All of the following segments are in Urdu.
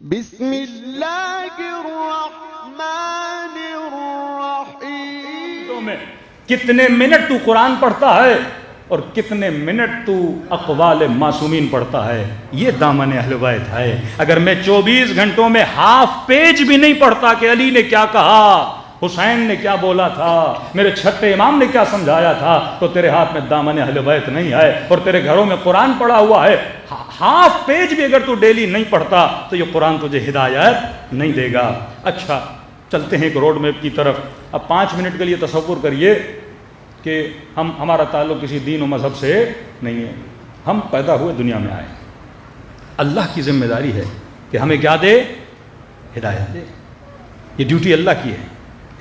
بسم اللہ الرحمن الرحیم. میں کتنے منٹ تو قرآن پڑھتا ہے اور کتنے منٹ تو اقوال معصومین پڑھتا ہے. یہ دامن اہل بیت ہے. اگر میں 24 گھنٹوں میں ہاف پیج بھی نہیں پڑھتا کہ علی نے کیا کہا، حسین نے کیا بولا تھا، میرے چھٹے امام نے کیا سمجھایا تھا، تو تیرے ہاتھ میں دامن اہل بیت نہیں ہے اور تیرے گھروں میں قرآن پڑھا ہوا ہے. ہاف پیج بھی اگر تو ڈیلی نہیں پڑھتا تو یہ قرآن تجھے ہدایت نہیں دے گا. اچھا چلتے ہیں ایک روڈ میپ کی طرف. اب 5 منٹ کے لیے تصور کریے کہ ہمارا تعلق کسی دین و مذہب سے نہیں ہے. ہم پیدا ہوئے دنیا میں آئے. اللہ کی ذمہ داری ہے کہ ہمیں کیا دے؟ ہدایت دے. یہ ڈیوٹی اللہ کی ہے.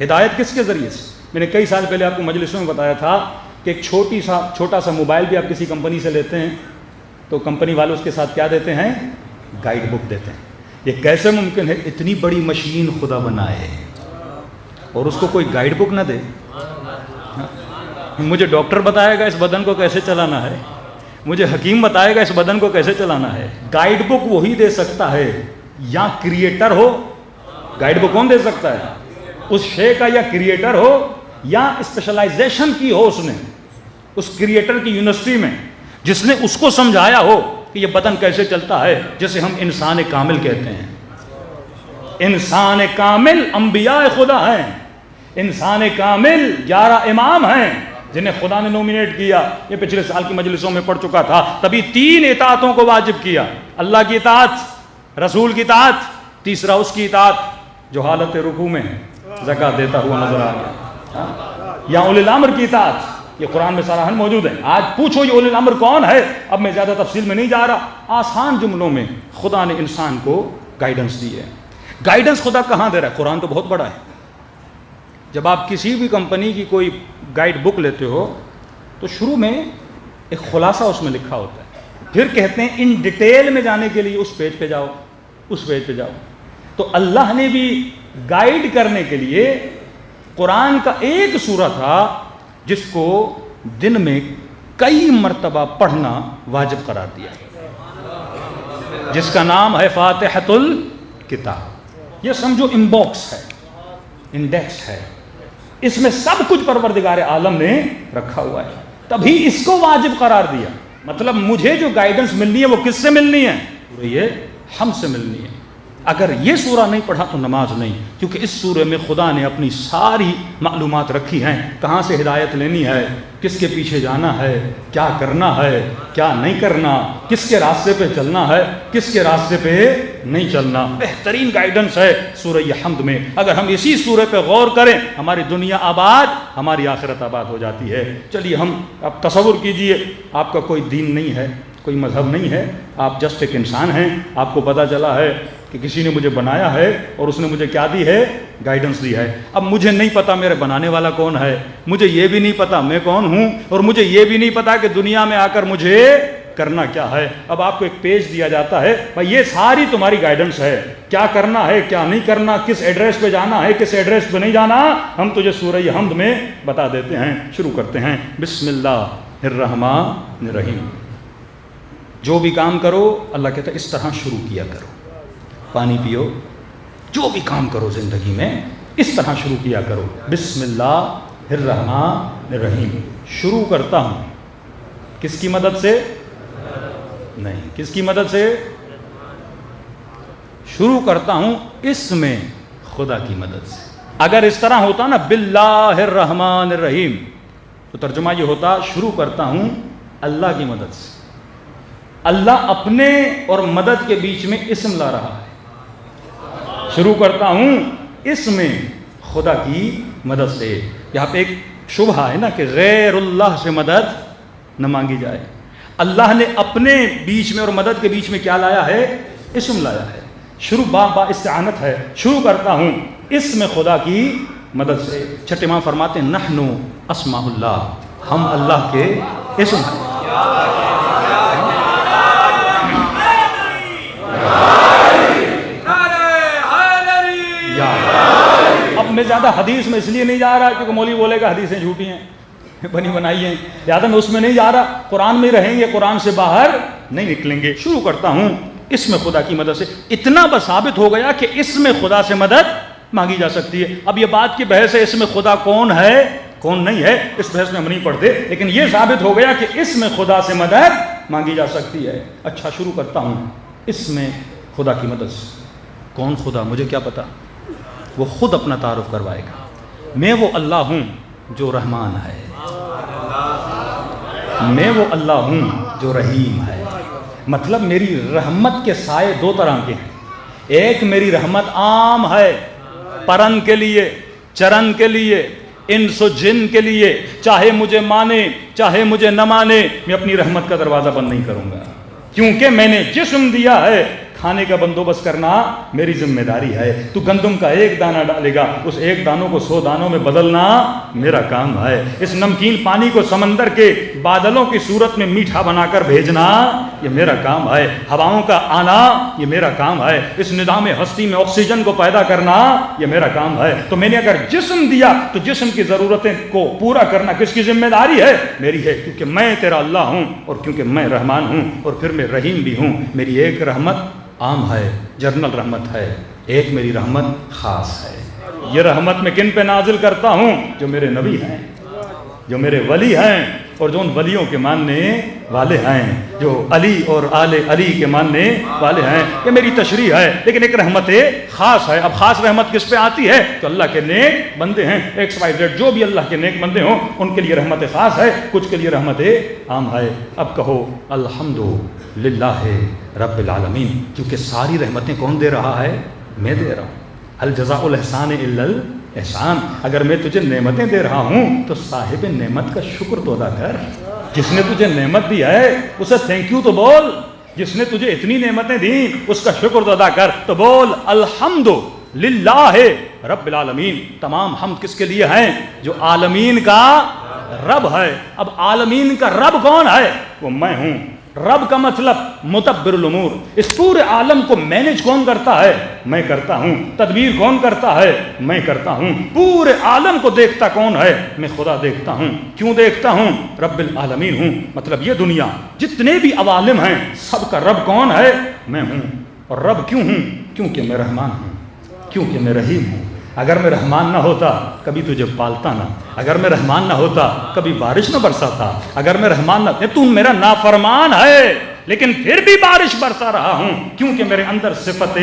ہدایت کس کے ذریعے سے؟ میں نے کئی سال پہلے آپ کو مجلسوں میں بتایا تھا کہ ایک چھوٹا سا موبائل بھی آپ کسی کمپنی سے لیتے ہیں تو کمپنی والے اس کے ساتھ کیا دیتے ہیں؟ گائیڈ بک دیتے ہیں. یہ کیسے ممکن ہے اتنی بڑی مشین خدا بنائے اور اس کو کوئی گائیڈ بک نہ دے؟ مجھے ڈاکٹر بتائے گا اس بدن کو کیسے چلانا ہے، مجھے حکیم بتائے گا اس بدن کو کیسے چلانا ہے. گائیڈ بک وہی دے سکتا ہے یا کریٹر ہو. گائیڈ بک کون دے سکتا ہے؟ اس شے کا یا کریٹر ہو یا اسپیشلائزیشن کی ہو اس نے، اس کریٹر کی یونیورسٹی میں جس نے اس کو سمجھایا ہو کہ یہ بدن کیسے چلتا ہے، جسے ہم انسان کامل کہتے ہیں. انسان کامل انبیاء خدا ہیں. انسان کامل 11 امام ہیں جنہیں خدا نے نومینیٹ کیا. یہ پچھلے سال کی مجلسوں میں پڑھ چکا تھا. تبھی 3 اطاعتوں کو واجب کیا: اللہ کی اطاعت، رسول کی اطاعت، تیسرا اس کی اطاعت جو حالت رکوع میں ہے زکوٰۃ دیتا ہوا نظر آ گیا، یا اولی الامر کی اطاعت. یہ قرآن میں صراحاً موجود ہے. آج پوچھو یہ اولی الامر کون ہے؟ اب میں زیادہ تفصیل میں نہیں جا رہا. آسان جملوں میں خدا نے انسان کو گائیڈنس دی ہے. گائیڈنس خدا کہاں دے رہا ہے؟ قرآن تو بہت بڑا ہے. جب آپ کسی بھی کمپنی کی کوئی گائیڈ بک لیتے ہو تو شروع میں ایک خلاصہ اس میں لکھا ہوتا ہے، پھر کہتے ہیں ان ڈیٹیل میں جانے کے لیے اس پیج پہ جاؤ، اس پیج پہ جاؤ. تو اللہ نے بھی گائیڈ کرنے کے لیے قرآن کا ایک سورہ تھا جس کو دن میں کئی مرتبہ پڑھنا واجب قرار دیا، جس کا نام ہے فاتحۃ الکتاب. یہ سمجھو انباکس ہے، انڈیکس ہے. اس میں سب کچھ پروردگار عالم نے رکھا ہوا ہے. تبھی اس کو واجب قرار دیا. مطلب مجھے جو گائیڈنس ملنی ہے وہ کس سے ملنی ہے؟ یہ ہم سے ملنی ہے. اگر یہ سورہ نہیں پڑھا تو نماز نہیں، کیونکہ اس سورہ میں خدا نے اپنی ساری معلومات رکھی ہیں. کہاں سے ہدایت لینی ہے، کس کے پیچھے جانا ہے، کیا کرنا ہے، کیا نہیں کرنا، کس کے راستے پہ چلنا ہے، کس کے راستے پہ نہیں چلنا. بہترین گائیڈنس ہے سورہ حمد میں. اگر ہم اسی سورہ پہ غور کریں ہماری دنیا آباد، ہماری آخرت آباد ہو جاتی ہے. چلیے ہم اب تصور کیجئے آپ کا کوئی دین نہیں ہے، کوئی مذہب نہیں ہے، آپ جسٹ ایک انسان ہیں. آپ کو پتہ چلا ہے کہ کسی نے مجھے بنایا ہے اور اس نے مجھے کیا دی ہے؟ گائیڈنس دی ہے. اب مجھے نہیں پتا میرے بنانے والا کون ہے، مجھے یہ بھی نہیں پتا میں کون ہوں، اور مجھے یہ بھی نہیں پتا کہ دنیا میں آ کر مجھے کرنا کیا ہے. اب آپ کو ایک پیج دیا جاتا ہے، بھائی یہ ساری تمہاری گائیڈنس ہے، کیا کرنا ہے کیا نہیں کرنا، کس ایڈریس پہ جانا ہے کس ایڈریس پہ نہیں جانا، ہم تجھے سورہ حمد میں بتا دیتے ہیں. شروع کرتے ہیں. بسم اللہ الرحمن الرحیم. جو بھی کام کرو اللہ کہتا ہے اس طرح شروع کیا کرو. پانی پیو، جو بھی کام کرو زندگی میں اس طرح شروع کیا کرو. بسم اللہ الرحمن الرحیم. شروع کرتا ہوں کس کی مدد سے؟ نہیں، کس کی مدد سے؟ شروع کرتا ہوں اس میں خدا کی مدد سے. اگر اس طرح ہوتا نا باللہ الرحمن الرحیم تو ترجمہ یہ ہوتا شروع کرتا ہوں اللہ کی مدد سے. اللہ اپنے اور مدد کے بیچ میں اسم لا رہا ہے. شروع کرتا ہوں اس میں خدا کی مدد سے. یہاں پہ ایک شبہ ہے نا کہ غیر اللہ سے مدد نہ مانگی جائے. اللہ نے اپنے بیچ میں اور مدد کے بیچ میں کیا لایا ہے؟ اسم لایا ہے. شروع با استعانت ہے. شروع کرتا ہوں اس میں خدا کی مدد سے. چھٹے امام فرماتے ہیں نحن اسماء اللہ، ہم اللہ کے اسم ہیں. اب میں زیادہ حدیث میں اس لیے نہیں جا رہا کیونکہ مولوی بولے گا حدیثیں جھوٹی ہیں، بنی بنائی ہیں، لہٰذا میں اس میں نہیں جا رہا. قرآن میں رہیں گے، قرآن سے باہر نہیں نکلیں گے. شروع کرتا ہوں اس میں خدا کی مدد سے اتنا بس ثابت ہو گیا کہ اس میں خدا سے مدد مانگی جا سکتی ہے. اب یہ بات کی بحث ہے اس میں خدا کون ہے کون نہیں ہے، اس بحث میں ہم نہیں پڑھتے، لیکن یہ ثابت ہو گیا کہ اس میں خدا سے مدد مانگی جا سکتی ہے. اچھا شروع کرتا ہوں اس میں خدا کی مدد سے. کون خدا؟ مجھے کیا پتا، وہ خود اپنا تعارف کروائے گا. میں وہ اللہ ہوں جو رحمان ہے، میں وہ اللہ ہوں جو رحیم ہے. مطلب میری رحمت کے سائے دو طرح کے ہیں. ایک میری رحمت عام ہے پرن کے لیے، چرن کے لیے، انس و جن کے لیے، چاہے مجھے مانے چاہے مجھے نہ مانے، میں اپنی رحمت کا دروازہ بند نہیں کروں گا، کیونکہ میں نے جسم دیا ہے. کھانے کا بندوبست کرنا میری ذمہ داری ہے. تو گندم کا ایک دانہ ڈالے گا، اس ایک دانوں کو 100 دانوں میں بدلنا میرا کام ہے. اس نمکین پانی کو سمندر کے بادلوں کی صورت میں میٹھا بنا کر بھیجنا یہ میرا کام ہے. ہواؤں کا آنا یہ میرا کام ہے. اس نظام ہستی میں آکسیجن کو پیدا کرنا یہ میرا کام ہے. تو میں نے اگر جسم دیا تو جسم کی ضرورتیں کو پورا کرنا کس کی ذمہ داری ہے؟ میری ہے، کیونکہ میں تیرا اللہ ہوں اور کیونکہ میں رحمان ہوں اور پھر میں رحیم بھی ہوں. میری ایک رحمت عام ہے، جنرل رحمت ہے، ایک میری رحمت خاص ہے. یہ رحمت میں کن پہ نازل کرتا ہوں؟ جو میرے نبی ہیں، جو میرے ولی ہیں اور جو ان ولیوں کے ماننے والے ہیں، جو علی اور آل علی کے ماننے والے ہیں. یہ میری تشریح ہے، لیکن ایک رحمت خاص ہے. اب خاص رحمت کس پہ آتی ہے؟ تو اللہ کے نیک بندے ہیں، XYZ جو بھی اللہ کے نیک بندے ہوں ان کے لیے رحمت خاص ہے، کچھ کے لیے رحمت عام ہے. اب کہو الحمدللہ رب العالمین، کیونکہ ساری رحمتیں کون دے رہا ہے؟ میں دے رہا ہوں. هل جزاء الاحسان الا الاحسان. اگر میں تجھے نعمتیں دے رہا ہوں تو صاحب نعمت کا شکر تو ادا کر. جس نے تجھے نعمت دی ہے اسے تھینک یو تو بول. جس نے تجھے اتنی نعمتیں دیں اس کا شکر تو ادا کر. تو بول الحمدللہ رب العالمین. تمام حمد کس کے لیے ہیں؟ جو عالمین کا رب ہے. اب عالمین کا رب کون ہے؟ وہ میں ہوں. رب کا مطلب مدبر الامور. اس پورے عالم کو مینج کون کرتا ہے؟ میں کرتا ہوں. تدبیر کون کرتا ہے؟ میں کرتا ہوں. پورے عالم کو دیکھتا کون ہے؟ میں خدا دیکھتا ہوں. کیوں دیکھتا ہوں؟ رب العالمین ہوں. مطلب یہ دنیا جتنے بھی عوالم ہیں سب کا رب کون ہے؟ میں ہوں. اور رب کیوں ہوں؟ کیونکہ میں رحمان ہوں، کیونکہ میں رحیم ہوں. اگر میں رحمان نہ ہوتا کبھی تجھے پالتا نہ. اگر میں رحمان نہ ہوتا کبھی بارش نہ برساتا. اگر میں رحمان نہ تو میرا نافرمان ہے لیکن پھر بھی بارش برسا رہا ہوں، کیونکہ میرے اندر صفت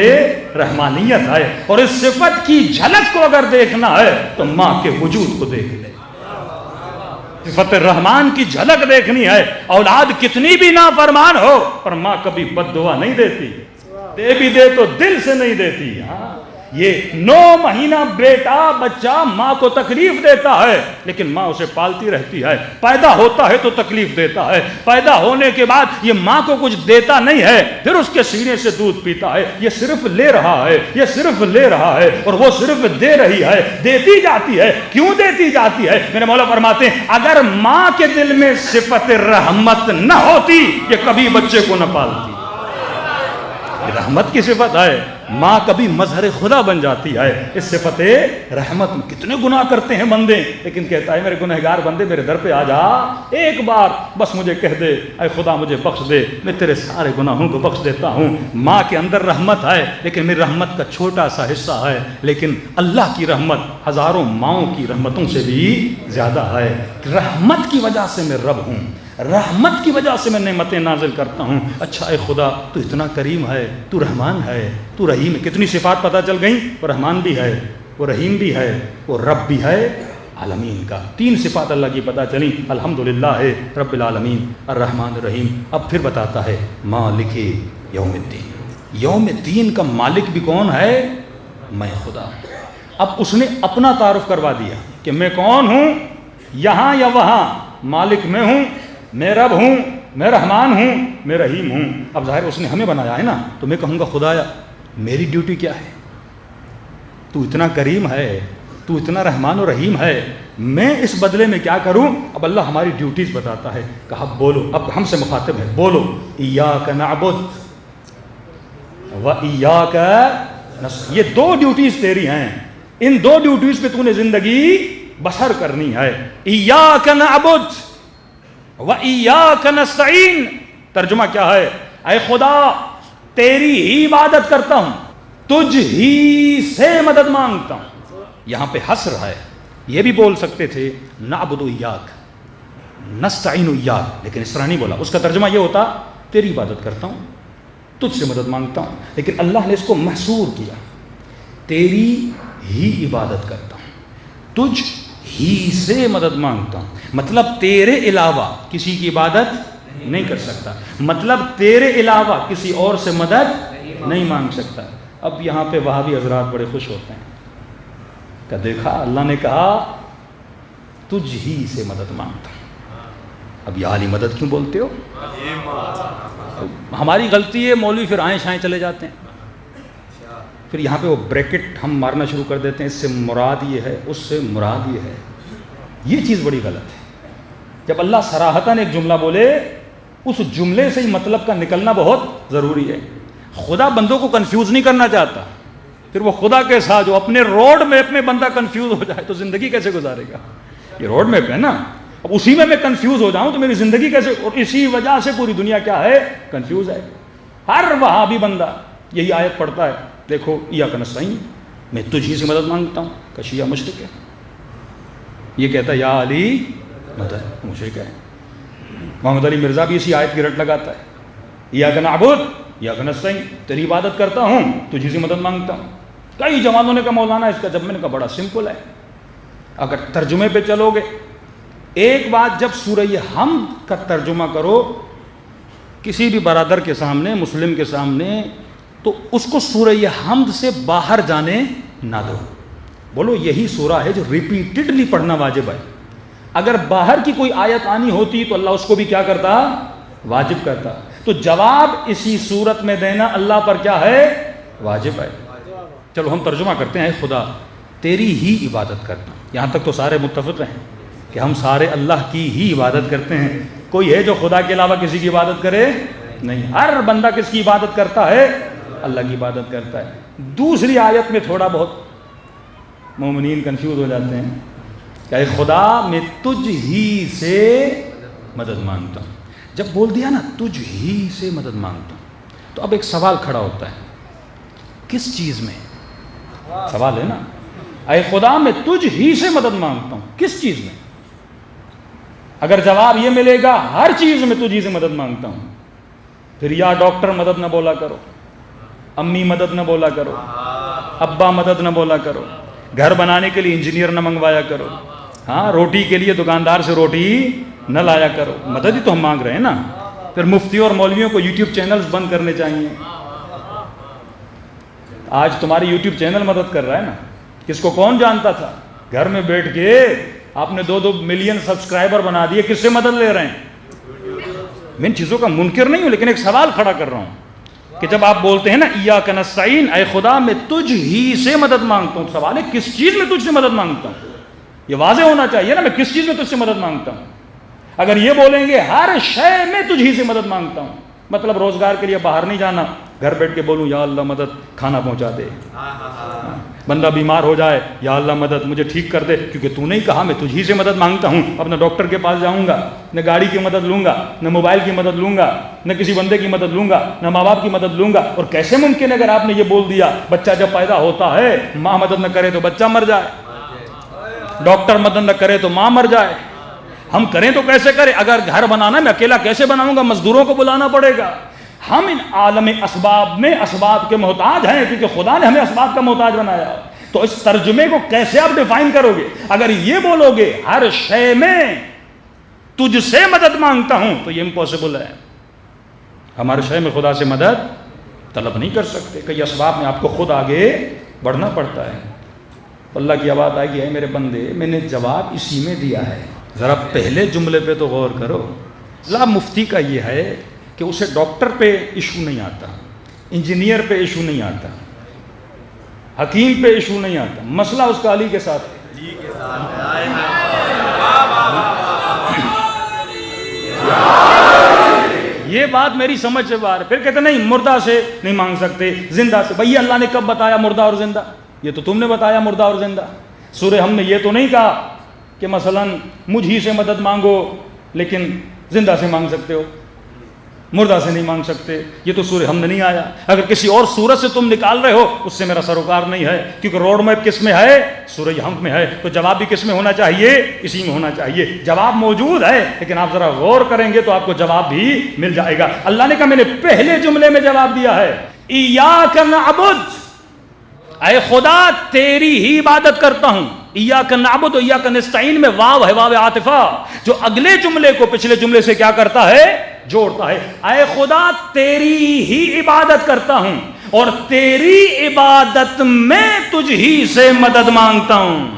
رحمانیت ہے. اور اس صفت کی جھلک کو اگر دیکھنا ہے تو ماں کے وجود کو دیکھ لے. صفت رحمان کی جھلک دیکھنی ہے. اولاد کتنی بھی نافرمان ہو پر ماں کبھی بد دعا نہیں دیتی. دے بھی دے تو دل سے نہیں دیتی. ہاں یہ 9 مہینہ بیٹا بچہ ماں کو تکلیف دیتا ہے لیکن ماں اسے پالتی رہتی ہے. پیدا ہوتا ہے تو تکلیف دیتا ہے، پیدا ہونے کے بعد یہ ماں کو کچھ دیتا نہیں ہے، پھر اس کے سینے سے دودھ پیتا ہے. یہ صرف لے رہا ہے، یہ صرف لے رہا ہے اور وہ صرف دے رہی ہے، دیتی جاتی ہے. کیوں دیتی جاتی ہے؟ میرے مولا فرماتے ہیں اگر ماں کے دل میں صفت رحمت نہ ہوتی یہ کبھی بچے کو نہ پالتی. رحمت کی صفت ہے. ماں کبھی مظہر خدا بن جاتی ہے. اس صفت رحمت میں کتنے گناہ کرتے ہیں بندے، لیکن کہتا ہے میرے گنہگار بندے میرے در پہ آ جا، ایک بار بس مجھے کہہ دے اے خدا مجھے بخش دے، میں تیرے سارے گناہوں کو بخش دیتا ہوں. ماں کے اندر رحمت ہے لیکن میری رحمت کا چھوٹا سا حصہ ہے، لیکن اللہ کی رحمت ہزاروں ماؤں کی رحمتوں سے بھی زیادہ ہے. رحمت کی وجہ سے میں رب ہوں، رحمت کی وجہ سے میں نعمتیں نازل کرتا ہوں. اچھا اے خدا تو اتنا کریم ہے، تو رحمان ہے، تو رحیم ہے. کتنی صفات پتہ چل گئیں؟ وہ رحمان بھی ہے، وہ رحیم بھی ہے، وہ رب بھی ہے عالمین کا. 3 صفات اللہ کی پتہ چلیں. الحمدللہ رب العالمین، الرحمن الرحیم. اب پھر بتاتا ہے مالک یوم الدین. یوم الدین کا مالک بھی کون ہے؟ میں خدا. اب اس نے اپنا تعارف کروا دیا کہ میں کون ہوں، یہاں یا وہاں مالک میں ہوں، میں رب ہوں، میں رحمان ہوں، میں رحیم ہوں. اب ظاہر اس نے ہمیں بنایا ہے نا، تو میں کہوں گا خدایا میری ڈیوٹی کیا ہے؟ تو اتنا کریم ہے، تو اتنا رحمان و رحیم ہے، میں اس بدلے میں کیا کروں؟ اب اللہ ہماری ڈیوٹیز بتاتا ہے. کہا بولو، اب ہم سے مخاطب ہے، بولو ایاک نعبد و ایاک نستعین. یہ 2 ڈیوٹیز تیری ہیں، ان 2 ڈیوٹیز پہ تو نے زندگی بسر کرنی ہے. ایاک نعبد و ایاک نستعین. ترجمہ کیا ہے؟ اے خدا تیری ہی عبادت کرتا ہوں، تجھ ہی سے مدد مانگتا ہوں. یہاں پہ حسر ہے، یہ بھی بول سکتے تھے نعبد ایاک نستعین ایاک، لیکن اس طرح نہیں بولا. اس کا ترجمہ یہ ہوتا تیری عبادت کرتا ہوں، تجھ سے مدد مانگتا ہوں، لیکن اللہ نے اس کو محصور کیا، تیری ہی عبادت کرتا ہوں، تجھ ہی سے مدد مانگتا ہوں. مطلب تیرے علاوہ کسی کی عبادت نہیں کر سکتا، مطلب تیرے علاوہ کسی اور سے مدد نہیں مانگ سکتا. اب یہاں پہ وہابی حضرات بڑے خوش ہوتے ہیں کہ دیکھا اللہ نے کہا تجھ ہی سے مدد مانگتا ہوں. اب یہ عالی مدد کیوں بولتے ہو؟ ہماری غلطی ہے، مولوی پھر آئیں شائیں چلے جاتے ہیں، پھر یہاں پہ وہ بریکٹ ہم مارنا شروع کر دیتے ہیں، اس سے مراد یہ ہے، اس سے مراد یہ ہے. یہ چیز بڑی غلط ہے. جب اللہ صراحتاً ایک جملہ بولے اس جملے سے ہی مطلب کا نکلنا بہت ضروری ہے. خدا بندوں کو کنفیوز نہیں کرنا چاہتا، پھر وہ خدا کے ساتھ جو اپنے روڈ میپ میں بندہ کنفیوز ہو جائے تو زندگی کیسے گزارے گا؟ یہ روڈ میپ ہے نا، اب اسی میں کنفیوز ہو جاؤں تو میری زندگی کیسے؟ اور اسی وجہ سے پوری دنیا کیا ہے؟ کنفیوز ہے. ہر وہابی بندہ یہی آیت پڑھتا ہے، دیکھو ایاک نستعین، میں تجھ ہی سے مدد مانگتا ہوں، کشیہ مشرق ہے. یہ کہتا ہے یا علی مدد مجھے کہے. محمد علی مرزا بھی اسی آیت کی رٹ لگاتا ہے، ایاک نعبد ایاک نستعین، تیری عبادت کرتا ہوں، تجھ سے مدد مانگتا ہوں. کئی جوانوں نے کہا مولانا اس کا، جب میں نے کہا بڑا سمپل ہے. اگر ترجمے پہ چلو گے، ایک بات جب سورہ حمد کا ترجمہ کرو کسی بھی برادر کے سامنے، مسلم کے سامنے، تو اس کو سورہ حمد سے باہر جانے نہ دو. بولو یہی سورہ ہے جو ریپیٹڈلی پڑھنا واجب ہے. اگر باہر کی کوئی آیت آنی ہوتی تو اللہ اس کو بھی کیا کرتا؟ واجب کرتا. تو جواب اسی صورت میں دینا اللہ پر کیا ہے؟ واجب ہے. چلو ہم ترجمہ کرتے ہیں، خدا تیری ہی عبادت کرتا ہوں. یہاں تک تو سارے متفق ہیں کہ ہم سارے اللہ کی ہی عبادت کرتے ہیں. کوئی ہے جو خدا کے علاوہ کسی کی عبادت کرے؟ نہیں. ہر بندہ کس کی عبادت کرتا ہے؟ اللہ کی عبادت کرتا ہے. دوسری آیت میں تھوڑا بہت مومنین کنفیوز ہو جاتے ہیں کہ اے خدا میں تجھ ہی سے مدد مانگتا ہوں. جب بول دیا نا تجھ ہی سے مدد مانگتا ہوں، تو اب ایک سوال کھڑا ہوتا ہے، کس چیز میں؟ سوال ہے نا، اے خدا میں تجھ ہی سے مدد مانگتا ہوں، کس چیز میں؟ اگر جواب یہ ملے گا ہر چیز میں تجھ ہی سے مدد مانگتا ہوں، پھر یا ڈاکٹر مدد نہ بولا کرو، امی مدد نہ بولا کرو، ابا مدد نہ بولا کرو، گھر بنانے کے لیے انجینئر نہ منگوایا کرو، ہاں روٹی کے لیے دکاندار سے روٹی نہ لایا کرو. مدد ہی تو ہم مانگ رہے ہیں نا. پھر مفتیوں اور مولویوں کو یوٹیوب چینلز بند کرنے چاہیے. آج تمہاری یوٹیوب چینل مدد کر رہا ہے نا. کس کو کون جانتا تھا؟ گھر میں بیٹھ کے آپ نے 2-2 ملین سبسکرائبر بنا دیے، کس سے مدد لے رہے ہیں؟ میں ان چیزوں کا منکر نہیں ہوں، لیکن ایک سوال کھڑا کر رہا ہوں کہ جب آپ بولتے ہیں نا ایاک نستعین، اے خدا میں تجھ ہی سے مدد مانگتا ہوں، سوال ہے کس چیز میں تجھ سے مدد مانگتا ہوں؟ یہ واضح ہونا چاہیے نا، میں کس چیز میں تجھ سے مدد مانگتا ہوں. اگر یہ بولیں گے ہر شے میں تجھ ہی سے مدد مانگتا ہوں، مطلب روزگار کے لیے باہر نہیں جانا، گھر بیٹھ کے بولوں یا اللہ مدد کھانا پہنچا دے، بندہ بیمار ہو جائے یا اللہ مدد مجھے ٹھیک کر دے، کیونکہ تو نہیں کہا میں تجھ ہی سے مدد مانگتا ہوں. اب نہ ڈاکٹر کے پاس جاؤں گا، نہ گاڑی کی مدد لوں گا، نہ موبائل کی مدد لوں گا، نہ کسی بندے کی مدد لوں گا، نہ ماں باپ کی مدد لوں گا. اور کیسے ممکن ہے اگر آپ نے یہ بول دیا بچہ جب پیدا ہوتا ہے ماں مدد نہ کرے تو بچہ مر جائے، ڈاکٹر مدد نہ کرے تو ماں مر جائے. ہم کریں تو کیسے کریں؟ اگر گھر بنانا میں اکیلا کیسے بناؤں گا؟ مزدوروں کو بلانا پڑے گا. ہم ان عالم اسباب میں اسباب کے محتاج ہیں، کیونکہ خدا نے ہمیں اسباب کا محتاج بنایا. تو اس ترجمے کو کیسے آپ ڈیفائن کرو گے؟ اگر یہ بولو گے ہر شے میں تجھ سے مدد مانگتا ہوں تو یہ امپاسبل ہے. ہمارے شے میں خدا سے مدد طلب نہیں کر سکتے. کئی اسباب میں آپ کو خود آگے بڑھنا پڑتا ہے. اللہ کی آواز آئے گی، اے میرے بندے میں نے جواب اسی میں دیا ہے، ذرا پہلے جملے پہ تو غور کرو. لا مفتی کا یہ ہے کہ اسے ڈاکٹر پہ ایشو نہیں آتا، انجینئر پہ ایشو نہیں آتا، حکیم پہ ایشو نہیں آتا، مسئلہ اس کا علی کے ساتھ ہے. یہ بات میری سمجھ سے باہر. پھر کہتے نہیں مردہ سے نہیں مانگ سکتے، زندہ سے. بھئی اللہ نے کب بتایا مردہ اور زندہ؟ یہ تو تم نے بتایا مردہ اور زندہ. سورہ ہم نے یہ تو نہیں کہا کہ مثلا مجھ ہی سے مدد مانگو لیکن زندہ سے مانگ سکتے ہو. مردہ سے نہیں مانگ سکتے، یہ تو سورہ حمد نہیں آیا۔ اگر کسی اور سورت سے تم نکال رہے ہو اس سے میرا سروکار نہیں ہے، کیونکہ روڈ میپ کس میں ہے؟ سورہ حمد میں ہے، تو جواب بھی کس میں ہونا چاہیے؟ اسی میں ہونا چاہیے۔ جواب موجود ہے، لیکن آپ ذرا غور کریں گے تو آپ کو جواب بھی مل جائے گا۔ اللہ نے کہا میں نے پہلے جملے میں جواب دیا ہے، ایاک نعبد، اے خدا تیری ہی عبادت کرتا ہوں۔ ایاک نعبد و ایاک نستعین میں واو ہے، واو عاطفہ، جو اگلے جملے کو پچھلے جملے سے کیا کرتا ہے؟ جوڑتا ہے۔ اے خدا تیری ہی عبادت کرتا ہوں اور تیری عبادت میں تجھ ہی سے مدد مانگتا ہوں۔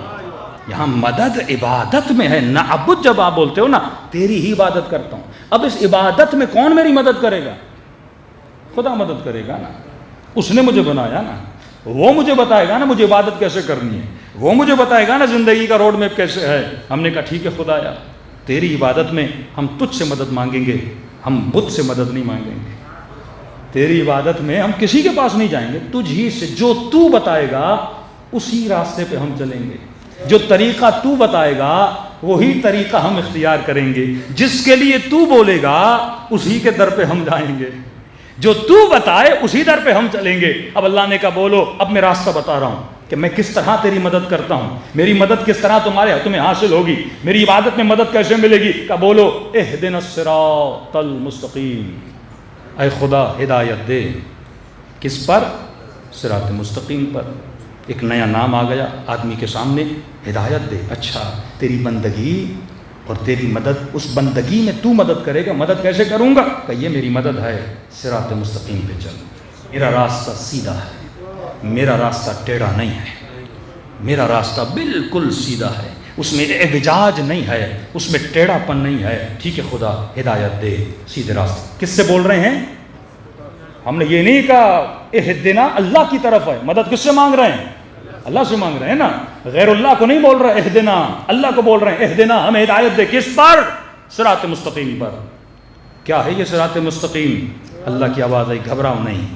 یہاں مدد عبادت میں ہے، نعبد جب آپ بولتے ہو نا، تیری ہی عبادت کرتا ہوں۔ اب اس عبادت میں کون میری مدد کرے گا؟ خدا مدد کرے گا نا، اس نے مجھے بنایا نا، وہ مجھے بتائے گا نا مجھے عبادت کیسے کرنی ہے، وہ مجھے بتائے گا نا زندگی کا روڈ میپ کیسے ہے۔ ہم نے کہا ٹھیک ہے خدایا، تیری عبادت میں ہم تجھ سے مدد مانگیں گے، ہم بت سے مدد نہیں مانگیں گے۔ تیری عبادت میں ہم کسی کے پاس نہیں جائیں گے، تجھ ہی سے، جو تو بتائے گا اسی راستے پہ ہم چلیں گے، جو طریقہ تو بتائے گا وہی طریقہ ہم اختیار کریں گے، جس کے لیے تو بولے گا اسی کے در پہ ہم جائیں گے، جو تو بتائے اسی در پہ ہم چلیں گے۔ اب اللہ نے کہا بولو، اب میں راستہ بتا رہا ہوں کہ میں کس طرح تیری مدد کرتا ہوں، میری مدد کس طرح تمہیں حاصل ہوگی، میری عبادت میں مدد کیسے ملے گی۔ کہ بولو اہدنا الصراط المستقیم، اے خدا ہدایت دے، کس پر؟ صراط مستقیم پر۔ ایک نیا نام آ گیا آدمی کے سامنے، ہدایت دے۔ اچھا تیری بندگی اور تیری مدد، اس بندگی میں تو مدد کرے گا، مدد کیسے کروں گا؟ کہ یہ میری مدد ہے، صراط مستقیم پہ چل، میرا راستہ سیدھا ہے، میرا راستہ ٹیڑھا نہیں ہے، میرا راستہ بالکل سیدھا ہے، اس میں اعوجاج نہیں ہے، اس میں ٹیڑھا پن نہیں ہے۔ ٹھیک ہے خدا ہدایت دے، سیدھے راستے۔ کس سے بول رہے ہیں؟ ہم نے یہ نہیں کہا اہدنا اللہ کی طرف ہے، مدد کس سے مانگ رہے ہیں؟ اللہ سے مانگ رہے ہیں نا، غیر اللہ کو نہیں بول رہے اہدنا، اللہ کو بول رہے ہیں اہدنا، ہمیں ہدایت دے، کس پر؟ صراط مستقیم پر۔ کیا ہے یہ صراط مستقیم؟ اللہ کی آواز آئی، گھبراؤ نہیں،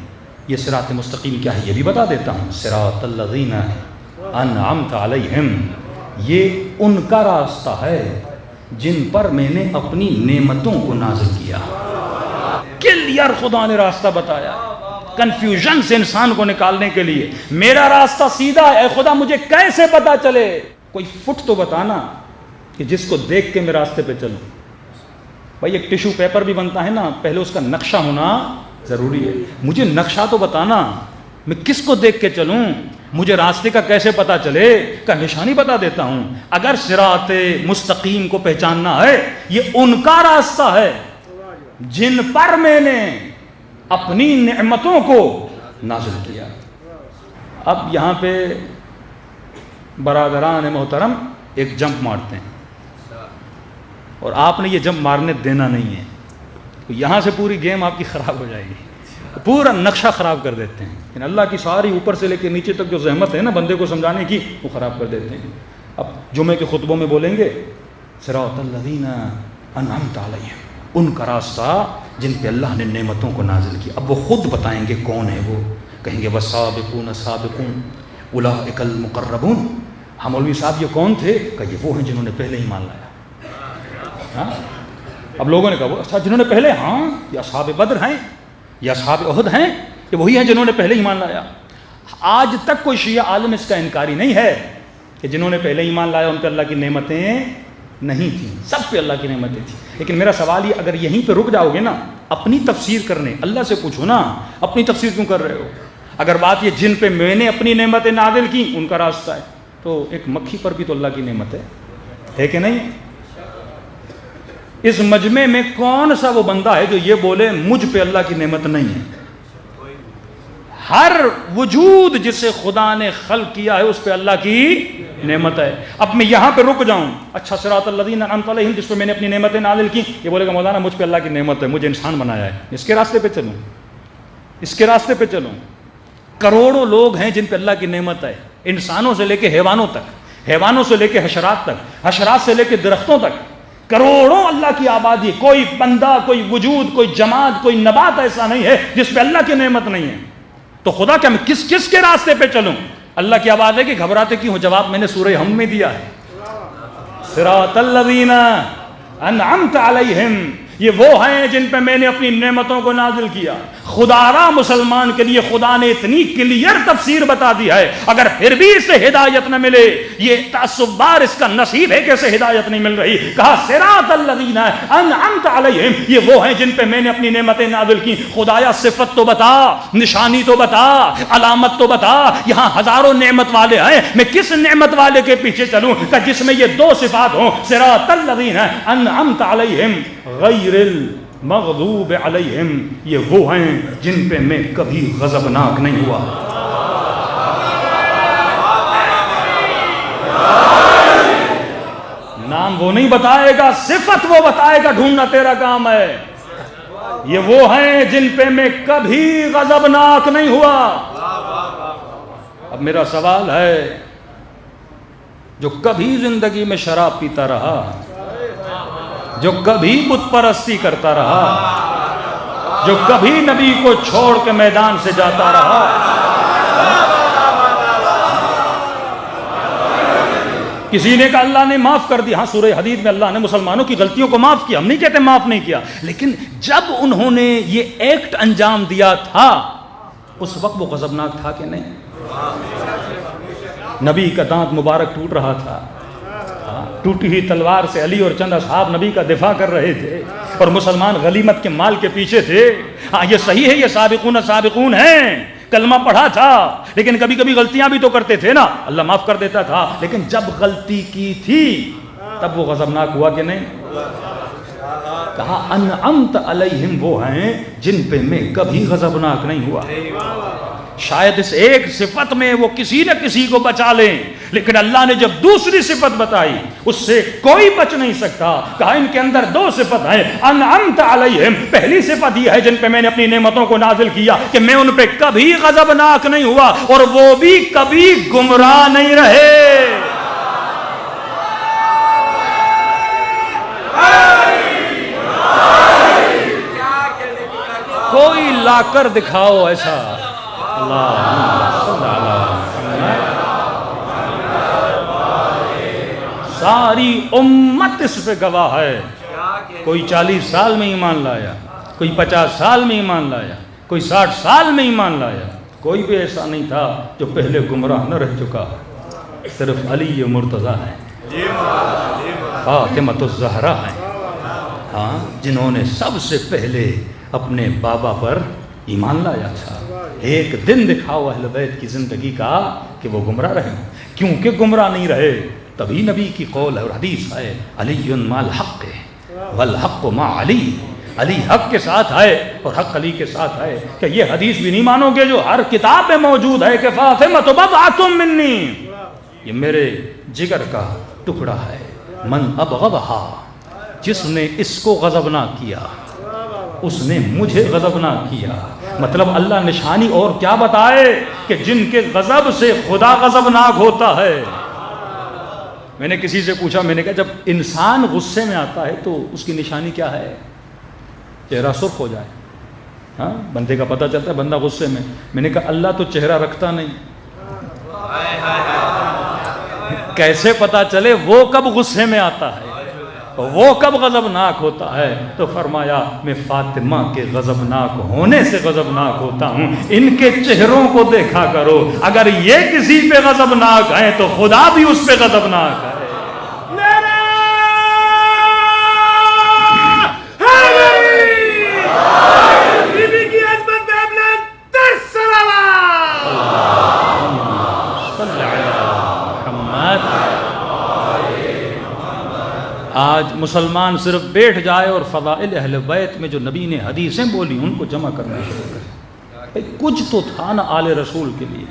یہ صراط مستقیم کیا ہے یہ بھی بتا دیتا ہوں۔ صراط الذین انعمت علیہم، یہ ان کا راستہ ہے جن پر میں نے اپنی نعمتوں کو نازل کیا۔ کلیئر خدا نے راستہ بتایا، کنفیوژن سے انسان کو نکالنے کے لیے۔ میرا راستہ سیدھا ہے، اے خدا مجھے کیسے پتا چلے؟ کوئی فٹ تو بتانا کہ جس کو دیکھ کے میں راستے پہ چلوں۔ بھائی ایک ٹیشو پیپر بھی بنتا ہے نا، پہلے اس کا نقشہ ہونا ضروری ہے۔ مجھے نقشہ تو بتانا، میں کس کو دیکھ کے چلوں، مجھے راستے کا کیسے پتا چلے؟ کا نشانی بتا دیتا ہوں۔ اگر صراط مستقیم کو پہچاننا ہے، یہ ان کا راستہ ہے جن پر میں نے اپنی نعمتوں کو نازل کیا۔ اب یہاں پہ برادران محترم ایک جمپ مارتے ہیں، اور آپ نے یہ جمپ مارنے دینا نہیں ہے، یہاں سے پوری گیم آپ کی خراب ہو جائے گی، پورا نقشہ خراب کر دیتے ہیں۔ لیکن اللہ کی ساری اوپر سے لے کے نیچے تک جو زحمت ہے نا بندے کو سمجھانے کی، وہ خراب کر دیتے ہیں۔ اب جمعے کے خطبوں میں بولیں گے صراط الذین انعمت علیہم، ان کا راستہ جن پہ اللہ نے نعمتوں کو نازل کیا۔ اب وہ خود بتائیں گے کون ہے وہ، کہیں گے والسابقون السابقون اولئک المقربون۔ ہم مولوی صاحب یہ کون تھے؟ کہ یہ وہ ہیں جنہوں نے پہلے ایمان لایا۔ ہاں اب لوگوں نے کہا وہ اچھا جنہوں نے پہلے، ہاں یہ اصحاب بدر ہیں، یہ اصحاب احد ہیں، یہ وہی ہیں جنہوں نے پہلے ایمان لایا۔ آج تک کوئی شیعہ عالم اس کا انکاری نہیں ہے کہ جنہوں نے پہلے ایمان لایا ان پہ اللہ کی نعمتیں نہیں تھیں، سب پہ اللہ کی نعمتیں تھیں۔ لیکن میرا سوال یہ، اگر یہیں پہ رک جاؤ گے نا اپنی تفسیر کرنے، اللہ سے پوچھو نا اپنی تفسیر کیوں کر رہے ہو؟ اگر بات یہ جن پہ میں نے اپنی نعمتیں نازل کی ان کا راستہ ہے، تو ایک مکھی پر بھی تو اللہ کی نعمت ہے کہ نہیں؟ اس مجمع میں کون سا وہ بندہ ہے جو یہ بولے مجھ پہ اللہ کی نعمت نہیں ہے؟ ہر وجود جسے خدا نے خلق کیا ہے اس پہ اللہ کی نعمت ہے۔ اب میں یہاں پہ رک جاؤں، اچھا صراط الذین انعمت علیہم جس پہ میں نے اپنی نعمتیں نازل کی، یہ بولے گا مولانا مجھ پہ اللہ کی نعمت ہے، مجھے انسان بنایا ہے، اس کے راستے پہ چلوں، اس کے راستے پہ چلوں۔ کروڑوں لوگ ہیں جن پہ اللہ کی نعمت ہے، انسانوں سے لے کے حیوانوں تک، حیوانوں سے لے کے حشرات تک، حشرات سے لے کے درختوں تک، کروڑوں اللہ کی آبادی، کوئی بندہ، کوئی وجود، کوئی جماعت، کوئی نبات ایسا نہیں ہے جس پہ اللہ کی نعمت نہیں ہے۔ تو خدا کیا میں کس کے راستے پہ چلوں؟ اللہ کی آواز ہے کہ گھبراتے کیوں ہو؟ جواب میں نے سورہ حمد میں دیا ہے، صراط الذین انعمت علیہم، یہ وہ ہیں جن پہ میں نے اپنی نعمتوں کو نازل کیا. خدارا مسلمان کے لیے خدا نے اتنی کلیئر تفسیر بتا دی ہے, اگر پھر بھی اسے ہدایت نہ ملے, یہ تعصب بار اس کا نصیب ہے کہ اسے ہدایت نہیں مل رہی. کہا صراط الذین انعمت علیہم, یہ وہ ہیں جن پہ میں نے اپنی نعمتیں نازل کی. خدایا صفت تو بتا, نشانی تو بتا, علامت تو بتا. یہاں ہزاروں نعمت والے ہیں, میں کس نعمت والے کے پیچھے چلوں کہ جس میں یہ دو صفات ہوں, صراط الذین انعمت علیہم غیر المغضوب علیہم, یہ وہ ہیں جن پہ میں کبھی غضبناک نہیں ہوا. نام وہ نہیں بتائے گا, صفت وہ بتائے گا, ڈھونڈنا تیرا کام ہے. یہ وہ ہیں جن پہ میں کبھی غضبناک نہیں ہوا. اب میرا سوال ہے, جو کبھی زندگی میں شراب پیتا رہا, جو کبھی بت پرستی کرتا رہا, جو کبھی نبی کو چھوڑ کے میدان سے جاتا رہا, کسی نے کہا اللہ نے معاف کر دیا. ہاں, سورہ حدید میں اللہ نے مسلمانوں کی غلطیوں کو معاف کیا, ہم نہیں کہتے معاف نہیں کیا, لیکن جب انہوں نے یہ ایکٹ انجام دیا تھا اس وقت وہ غضبناک تھا کہ نہیں؟ نبی کا دانت مبارک ٹوٹ رہا تھا, ٹوٹی ہوئی تلوار سے علی اور چند اصحاب نبی کا دفاع کر رہے تھے, اور مسلمان غنیمت کے مال کے پیچھے تھے. ہاں یہ صحیح ہے, یہ سابقون سابقون ہیں, کلمہ پڑھا تھا, لیکن کبھی کبھی غلطیاں بھی تو کرتے تھے نا, اللہ معاف کر دیتا تھا. لیکن جب غلطی کی تھی تب وہ غضبناک ہوا کہ نہیں؟ کہا انعمت علیہم, وہ ہیں جن پہ میں کبھی غضبناک نہیں ہوا. شاید اس ایک صفت میں وہ کسی نہ کسی کو بچا لیں, لیکن اللہ نے جب دوسری صفت بتائی اس سے کوئی بچ نہیں سکتا. کہا ان کے اندر دو صفت ہیں, انعمت علیہم, پہلی صفت یہ ہے جن پہ میں نے اپنی نعمتوں کو نازل کیا کہ میں ان پہ کبھی غضبناک نہیں ہوا, اور وہ بھی کبھی گمراہ نہیں رہے. کوئی لا کر دکھاؤ ایسا. ساری امت اس پہ گواہ ہے. کوئی 40 سال میں ایمان لایا, کوئی 50 سال میں ایمان لایا, کوئی 60 سال میں ایمان لایا, کوئی بھی ایسا نہیں تھا جو پہلے گمراہ نہ رہ چکا. صرف علی مرتضیٰ ہیں, فاطمۃ الزہرا ہیں, ہاں, جنہوں نے سب سے پہلے اپنے بابا پر ایمان لایا تھا. ایک دن دکھاؤ اہل بیت کی زندگی کا کہ وہ گمراہ رہے. کیونکہ گمراہ نہیں رہے تبھی نبی کی قول اور حدیث ہے, علی مع الحق والحق مع علی, علی حق کے ساتھ ہے اور حق علی کے ساتھ ہے. کہ یہ حدیث بھی نہیں مانو گے جو ہر کتاب میں موجود ہے کہ فاطمہ بضعۃ منی, یہ میرے جگر کا ٹکڑا ہے. من ابغضھا, جس نے اس کو غضبناک کیا اس نے مجھے غضبناک کیا. مطلب اللہ نشانی اور کیا بتائے کہ جن کے غضب سے خدا غضبناک ہوتا ہے. میں نے کسی سے پوچھا, میں نے کہا جب انسان غصے میں آتا ہے تو اس کی نشانی کیا ہے؟ چہرہ سرخ ہو جائے. ہاں, بندے کا پتہ چلتا ہے بندہ غصے میں. میں نے کہا اللہ تو چہرہ رکھتا نہیں, کیسے پتہ چلے وہ کب غصے میں آتا ہے, وہ کب غضبناک ہوتا ہے؟ تو فرمایا میں فاطمہ کے غضبناک ہونے سے غضبناک ہوتا ہوں, ان کے چہروں کو دیکھا کرو, اگر یہ کسی پہ غضبناک ہیں تو خدا بھی اس پہ غضبناک ہے. آج مسلمان صرف بیٹھ جائے اور فضائل اہل بیت میں جو نبی نے حدیثیں بولی ان کو جمع کرنا شروع کرے. کچھ تو تھا نا آل رسول کے لیے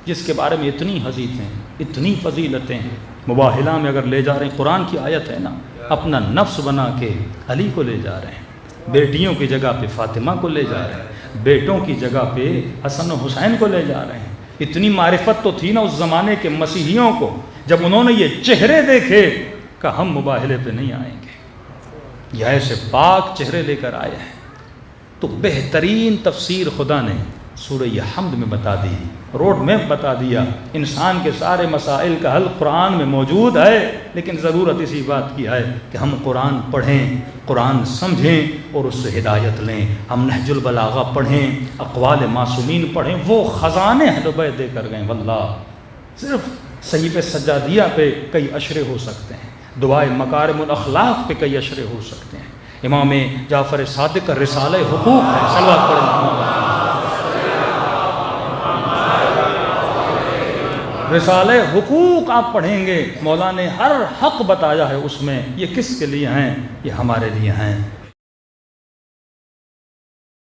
جس کے بارے میں اتنی حدیثیں, اتنی فضیلتیں ہیں. مباہلہ میں اگر لے جا رہے ہیں, قرآن کی آیت ہے نا, اپنا نفس بنا کے علی کو لے جا رہے ہیں, بیٹیوں کی جگہ پہ فاطمہ کو لے جا رہے ہیں, بیٹوں کی جگہ پہ حسن و حسین کو لے جا رہے ہیں. اتنی معرفت تو تھی نا اس زمانے کے مسیحیوں کو, جب انہوں نے یہ چہرے دیکھے کہ ہم مباہلے پہ نہیں آئیں گے, یہ ایسے پاک چہرے لے کر آئے ہیں. تو بہترین تفسیر خدا نے سورہ حمد میں بتا دی، روڈ میپ بتا دیا، انسان کے سارے مسائل کا حل قرآن میں موجود ہے، لیکن ضرورت اسی بات کی ہے کہ ہم قرآن پڑھیں، قرآن سمجھیں اور اس سے ہدایت لیں۔ ہم نہج البلاغہ پڑھیں، اقوال معصومین پڑھیں، وہ خزانے اہل بیت دے کر گئے واللہ۔ صرف صحیفہ سجادیہ پہ کئی اشرے ہو سکتے ہیں، دعائے مکارم الاخلاق پہ کئی اشرے ہو سکتے ہیں۔ امام جعفر صادق کا رسالہ حقوق ہے، صلوات پڑھیں۔ رسالہ حقوق آپ پڑھیں گے، مولا نے ہر حق بتایا ہے اس میں، یہ کس کے لیے ہیں؟ یہ ہمارے لیے ہیں۔